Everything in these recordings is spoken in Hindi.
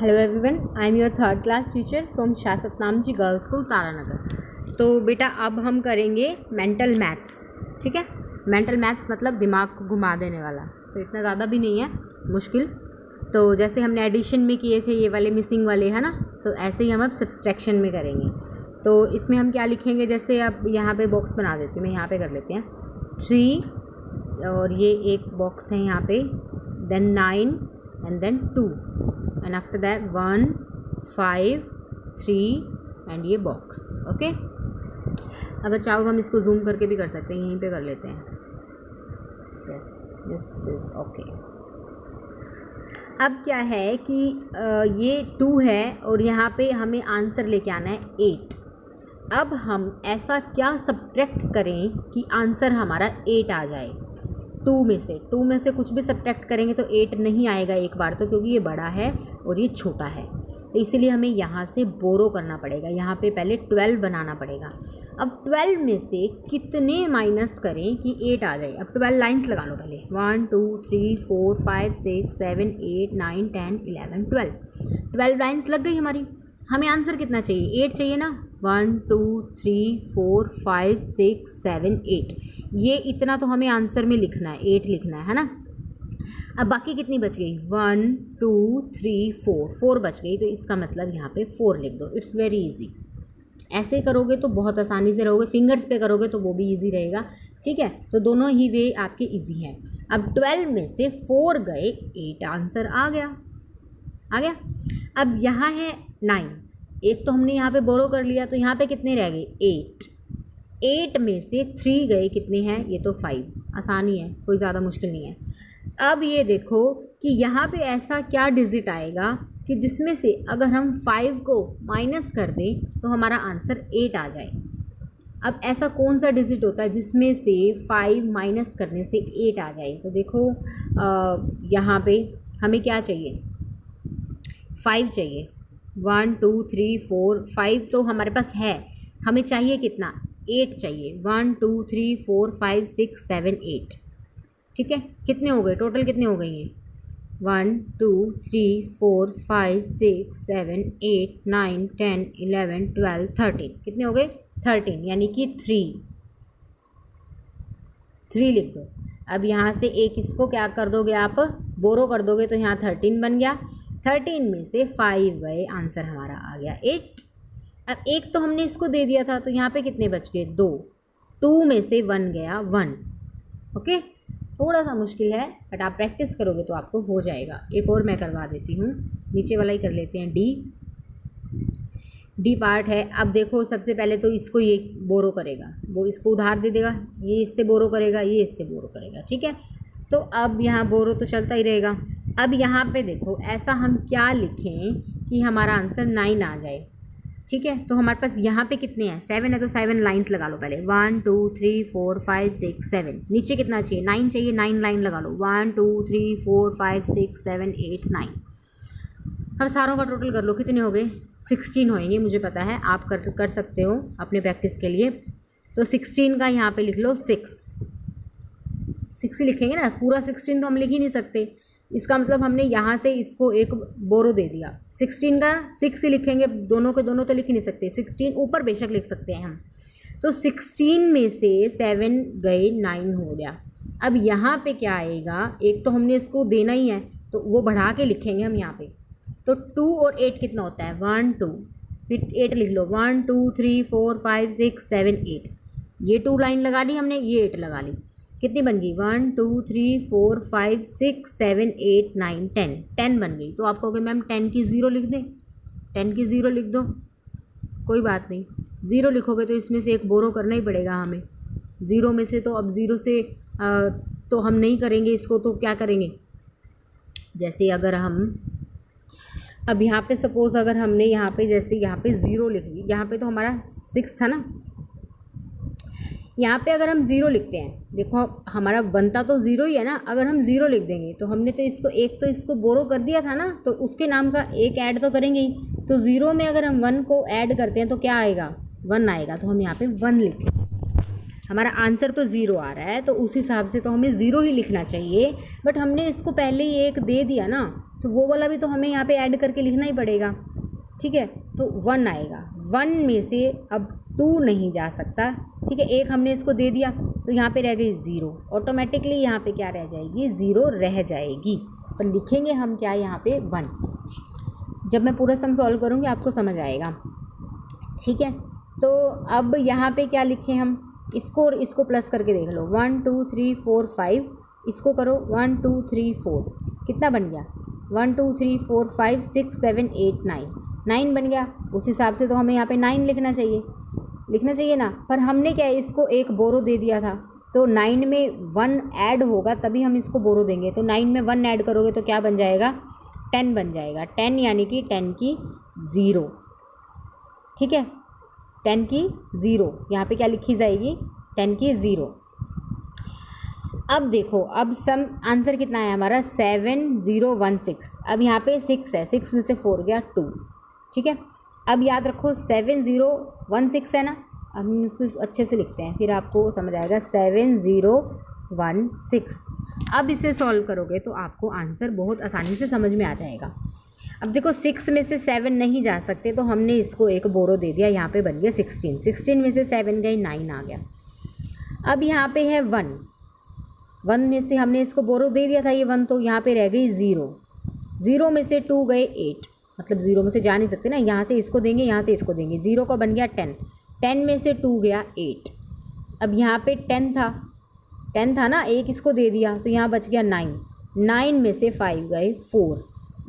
Hello everyone, I am your third class teacher from Shah Satnam ji girls school Taranagar. तो बेटा अब हम करेंगे मेंटल मैथ्स। ठीक है, मेंटल मैथ्स मतलब दिमाग को घुमा देने वाला, तो इतना ज़्यादा भी नहीं है मुश्किल। तो जैसे हमने एडिशन में किए थे ये वाले मिसिंग वाले, है ना, तो ऐसे ही हम अब सब्सट्रैक्शन में करेंगे। तो इसमें हम क्या लिखेंगे, जैसे अब यहाँ पे बॉक्स बना देती हूँ मैं, यहाँ पे कर लेते हैं 3 और ये एक बॉक्स है यहाँ पे, then 9 and then 2 and after that 1 5 3 and ये बॉक्स। ओके, अगर चाहो तो हम इसको जूम करके भी कर सकते हैं, यहीं पे कर लेते हैं। Yes, this is okay. अब क्या है कि ये 2 है और यहाँ पे हमें आंसर लेके आना है 8। अब हम ऐसा क्या सब्ट्रैक्ट करें कि आंसर हमारा 8 आ जाए। 2 में से कुछ भी सब्ट्रैक्ट करेंगे तो 8 नहीं आएगा एक बार तो, क्योंकि ये बड़ा है और ये छोटा है। तो इसीलिए हमें यहाँ से बोरो करना पड़ेगा, यहाँ पे पहले 12 बनाना पड़ेगा। अब 12 में से कितने माइनस करें कि 8 आ जाए। अब 12 लाइन्स लगा लो पहले, 1 2 3 4 5 6 7 8 9 10 11 12 लाइन्स लग गई हमारी। हमें आंसर कितना चाहिए, 8 चाहिए ना। 1 2 3 4 5 6 7 8, ये इतना तो हमें आंसर में लिखना है, 8 लिखना है ना। अब बाकी कितनी बच गई, 1 2 3 4 बच गई, तो इसका मतलब यहाँ पे 4 लिख दो। It's very easy. ऐसे करोगे तो बहुत आसानी से रहोगे, फिंगर्स पे करोगे तो वो भी इजी रहेगा। ठीक है, तो दोनों ही वे आपके इजी हैं। अब 12 में से 4 गए, 8 आंसर आ गया। अब यहाँ है 9, एक तो हमने यहाँ पे बोरो कर लिया, तो यहाँ पे कितने रह गए, 8 में से 3 गए, कितने हैं, ये तो 5। आसानी है, कोई ज़्यादा मुश्किल नहीं है। अब ये देखो कि यहाँ पे ऐसा क्या डिजिट आएगा कि जिसमें से अगर हम 5 को माइनस कर दें तो हमारा आंसर 8 आ जाए। अब ऐसा कौन सा डिजिट होता है जिसमें से 5 माइनस करने से 8 आ जाए। तो देखो यहाँ पे हमें क्या चाहिए, 5 चाहिए। 1 2 3 4 5 तो हमारे पास है, हमें चाहिए कितना, 8 चाहिए। 1 2 3 4 5 6 7 8। ठीक है, कितने हो गए टोटल, कितने हो गए ये, 1 2 3 4 5 6 7 8 9 10 11 12 13, कितने हो गए, 13, यानी कि 3 लिख दो। अब यहाँ से एक इसको क्या कर दोगे आप, बोरो कर दोगे, तो यहाँ 13 बन गया। 13 में से 5 गए, आंसर हमारा आ गया 8। अब एक तो हमने इसको दे दिया था, तो यहाँ पे कितने बच गए, 2 में से 1 गया, 1। ओके, थोड़ा सा मुश्किल है बट आप प्रैक्टिस करोगे तो आपको हो जाएगा। एक और मैं करवा देती हूँ, नीचे वाला ही कर लेते हैं, डी पार्ट है। अब देखो सबसे पहले तो इसको ये बोरो करेगा, वो इसको उधार दे देगा, ये इससे बोरो करेगा, ये इससे बोरो करेगा। ठीक है, तो अब यहाँ बोरो तो चलता ही रहेगा। अब यहाँ पे देखो ऐसा हम क्या लिखें कि हमारा आंसर 9 आ जाए। ठीक है, तो हमारे पास यहाँ पे कितने हैं, 7 है, तो 7 लाइन्स लगा लो पहले, 1 2 3 4 5 6 7। नीचे कितना चाहिए, 9 चाहिए, 9 लाइन लगा लो, 1 2 3 4 5 6 7 8 9। अब सारों का टोटल कर लो, कितने हो गए, 16 होएंगे, मुझे पता है, आप कर सकते हो अपने प्रैक्टिस के लिए। तो 16 का यहाँ पे लिख लो 6 ही लिखेंगे ना, पूरा 16 तो हम लिख ही नहीं सकते। इसका मतलब हमने यहाँ से इसको एक बोरो दे दिया, 16 का 6 ही लिखेंगे, दोनों के दोनों तो लिख ही नहीं सकते। 16 ऊपर बेशक लिख सकते हैं हम। तो 16 में से 7 गए, 9 हो गया। अब यहाँ पे क्या आएगा, एक तो हमने इसको देना ही है तो वो बढ़ा के लिखेंगे हम यहाँ पे। तो 2 और 8 कितना होता है, 1 2, फिर 8 लिख लो, 1 2 3 4 5 6 7 8। ये 2 लाइन लगा ली हमने, ये 8 लगा ली, कितनी बन गई, 1 2 3 4 5 6 7 8 9 10 बन गई। तो आप कहोगे मैम 10 की 0 लिख दें, 10 की 0 लिख दो, कोई बात नहीं। 0 लिखोगे तो इसमें से एक बोरो करना ही पड़ेगा हमें। 0 में से तो अब 0 से तो हम नहीं करेंगे इसको, तो क्या करेंगे, जैसे अगर हम अब यहाँ पे सपोज़ अगर हमने यहाँ पे जैसे यहाँ पे 0 लिख ली, यहाँ पे तो हमारा 6 था ना, यहाँ पे अगर हम 0 लिखते हैं, देखो हमारा बनता तो 0 ही है ना। अगर हम 0 लिख देंगे तो हमने तो इसको बोरो कर दिया था ना, तो उसके नाम का एक ऐड तो करेंगे ही। तो 0 में अगर हम 1 को ऐड करते हैं तो क्या आएगा, 1 आएगा, तो हम यहाँ पे 1 लिखें। हमारा आंसर तो 0 आ रहा है, तो उस हिसाब से तो हमें 0 ही लिखना चाहिए। बट हमने इसको पहले ही एक दे दिया ना, तो वो वाला भी तो हमें यहाँ पे ऐड करके लिखना ही पड़ेगा, ठीक है। तो 1 आएगा, 1 में से अब 2 नहीं जा सकता, ठीक है। 1 हमने इसको दे दिया तो यहाँ पे रह गई 0, ऑटोमेटिकली यहाँ पे क्या रह जाएगी, 0 रह जाएगी। पर लिखेंगे हम क्या यहाँ पे 1। जब मैं पूरा सम सॉल्व करूँगी आपको समझ आएगा, ठीक है। तो अब यहाँ पे क्या लिखें हम, इसको और इसको प्लस करके देख लो, 1 2 3 4 5, इसको करो 1 2 3 4, कितना बन गया, 1 2 3 4 5 6 7 8 9 बन गया। उस हिसाब से तो हमें यहाँ पे 9 लिखना चाहिए ना। पर हमने क्या है, इसको एक बोरो दे दिया था, तो 9 में 1 ऐड होगा तभी हम इसको बोरो देंगे। तो 9 में 1 ऐड करोगे तो क्या बन जाएगा, 10 बन जाएगा। 10 यानी कि 10 की 0, ठीक है, 10 की 0 यहाँ पे क्या लिखी जाएगी, 10 की 0। अब देखो, अब सम आंसर कितना है हमारा 7016। अब यहाँ पे 6 है, 6 में से 4 गया 2, ठीक है। अब याद रखो 7016 है ना, अब हम इसको अच्छे से लिखते हैं फिर आपको समझ आएगा, 7016। अब इसे सॉल्व करोगे तो आपको आंसर बहुत आसानी से समझ में आ जाएगा। अब देखो 6 में से 7 नहीं जा सकते तो हमने इसको एक बोरो दे दिया, यहाँ पे बन गया 16, 16 में से 7 गई 9 आ गया। अब यहाँ पे है 1 में से हमने इसको बोरो दे दिया था ये 1, तो यहाँ पे रह गई 0 में से 2 गए 8, मतलब 0 में से जा नहीं सकते ना, यहाँ से इसको देंगे यहाँ से इसको देंगे, 0 का बन गया 10 में से 2 गया 8। अब यहाँ पे 10 था ना, एक इसको दे दिया तो यहाँ बच गया 9 में से 5 गए 4,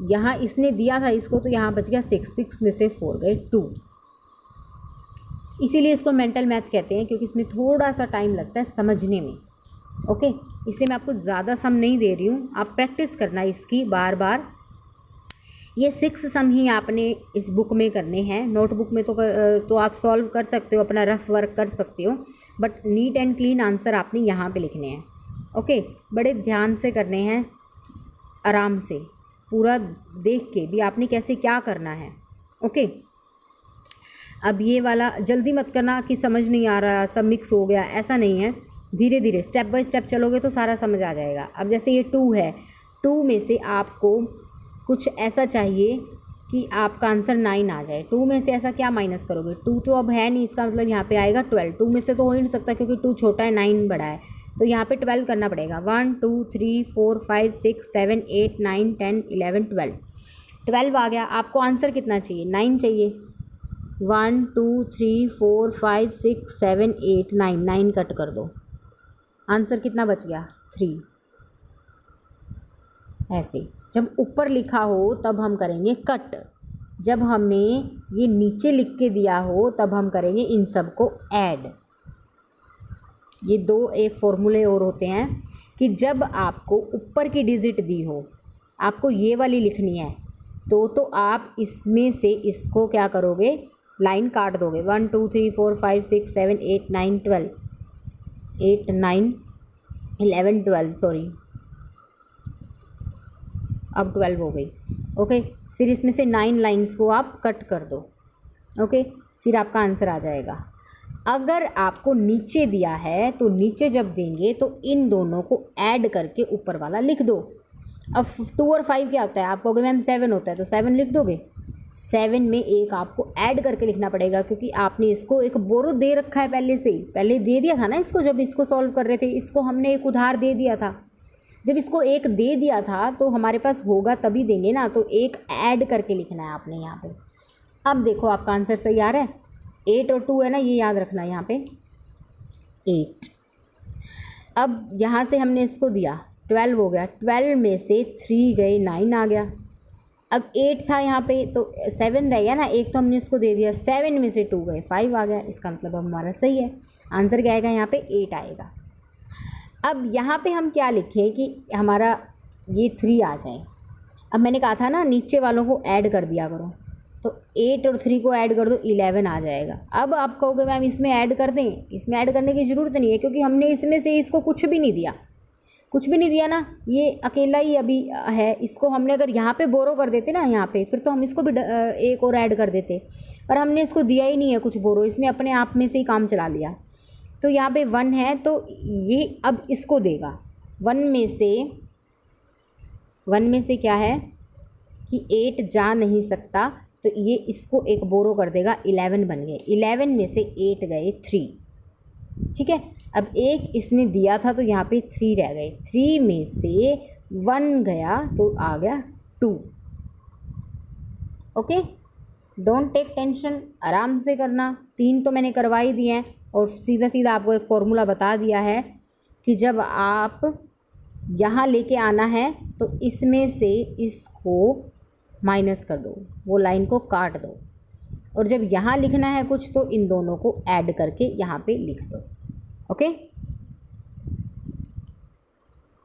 यहाँ इसने दिया था इसको तो यहाँ बच गया 6 में से 4 गए 2। इसीलिए इसको मेंटल मैथ कहते हैं, क्योंकि इसमें थोड़ा सा टाइम लगता है समझने में, ओके। इसलिए मैं आपको ज़्यादा सम नहीं दे रही हूँ, आप प्रैक्टिस करना इसकी बार बार। ये 6 सम ही आपने इस बुक में करने हैं, नोटबुक में तो आप सॉल्व कर सकते हो, अपना रफ वर्क कर सकते हो, but neat and clean answer आपने यहाँ पे लिखने हैं, ओके। बड़े ध्यान से करने हैं, आराम से पूरा देख के भी आपने कैसे क्या करना है, ओके। अब ये वाला जल्दी मत करना कि समझ नहीं आ रहा, सब मिक्स हो गया, ऐसा नहीं है। धीरे धीरे स्टेप बाय स्टेप चलोगे तो सारा समझ आ जाएगा। अब जैसे ये 2 है, 2 में से आपको कुछ ऐसा चाहिए कि आपका आंसर 9 आ जाए। 2 में से ऐसा क्या माइनस करोगे, 2 तो अब है नहीं, इसका मतलब यहाँ पे आएगा 12। 2 में से तो हो ही नहीं सकता क्योंकि 2 छोटा है 9 बड़ा है, तो यहाँ पे 12 करना पड़ेगा। 1 2 3 4 5 6 7 8 9 10 11 12 आ गया। आपको आंसर कितना चाहिए, 9 चाहिए। 1 2 3 4 5 6 7 8 9 कट कर दो, आंसर कितना बच गया 3। ऐसे जब ऊपर लिखा हो तब हम करेंगे कट, जब हमें ये नीचे लिख के दिया हो तब हम करेंगे इन सब को ऐड। ये एक फॉर्मूले और होते हैं कि जब आपको ऊपर की डिजिट दी हो, आपको ये वाली लिखनी है तो आप इसमें से इसको क्या करोगे, लाइन काट दोगे। 1 2 3 4 5 6 7 8 9 12 8 9 11 12 सॉरी, अब 12 हो गई, ओके। फिर इसमें से 9 लाइंस को आप कट कर दो, ओके। फिर आपका आंसर आ जाएगा। अगर आपको नीचे दिया है तो नीचे जब देंगे तो इन दोनों को ऐड करके ऊपर वाला लिख दो। अब 2 और 5 क्या होता है, आप कहोगे मैम 7 होता है, तो 7 लिख दोगे। 7 में एक आपको ऐड करके लिखना पड़ेगा क्योंकि आपने इसको एक बोरो दे रखा है पहले से ही, पहले दे दिया था ना इसको, जब इसको सॉल्व कर रहे थे इसको हमने एक उधार दे दिया था। जब इसको एक दे दिया था तो हमारे पास होगा तभी देंगे ना, तो एक ऐड करके लिखना है आपने यहाँ पे। अब देखो आपका आंसर सही आ रहा है, 8 और 2 है ना, ये याद रखना यहाँ पे 8। अब यहाँ से हमने इसको दिया 12 हो गया, 12 में से 3 गए 9 आ गया। अब 8 था यहाँ पे तो 7 रह गया ना, एक तो हमने इसको दे दिया, 7 में से 2 गए 5 आ गया, इसका मतलब अब हमारा सही है। आंसर क्या आएगा यहाँ पे 8 आएगा। अब यहाँ पे हम क्या लिखें कि हमारा ये 3 आ जाए। अब मैंने कहा था ना नीचे वालों को ऐड कर दिया करो, तो 8 और 3 को ऐड कर दो 11 आ जाएगा। अब आप कहोगे मैम इसमें ऐड कर दें, इसमें ऐड करने की ज़रूरत नहीं है क्योंकि हमने इसमें से इसको कुछ भी नहीं दिया ना, ये अकेला ही अभी है। इसको हमने अगर यहाँ पे बोरो कर देते ना यहाँ पे, फिर तो हम इसको भी एक और ऐड कर देते, पर हमने इसको दिया ही नहीं है कुछ बोरो, इसने अपने आप में से ही काम चला लिया। तो यहाँ पे 1 है तो ये अब इसको देगा। 1 में से क्या है कि 8 जा नहीं सकता, तो ये इसको एक बोरो कर देगा, 11 बन गए। 11 में से 8 गए 3, ठीक है। अब एक इसने दिया था तो यहाँ पे 3 रह गए, 3 में से 1 गया तो आ गया 2। ओके, डोंट टेक टेंशन, आराम से करना। 3 तो मैंने करवा ही दिए हैं और सीधा सीधा आपको एक फॉर्मूला बता दिया है कि जब आप यहाँ लेके आना है तो इसमें से इसको माइनस कर दो, वो लाइन को काट दो, और जब यहाँ लिखना है कुछ तो इन दोनों को ऐड करके यहाँ पे लिख दो। ओके।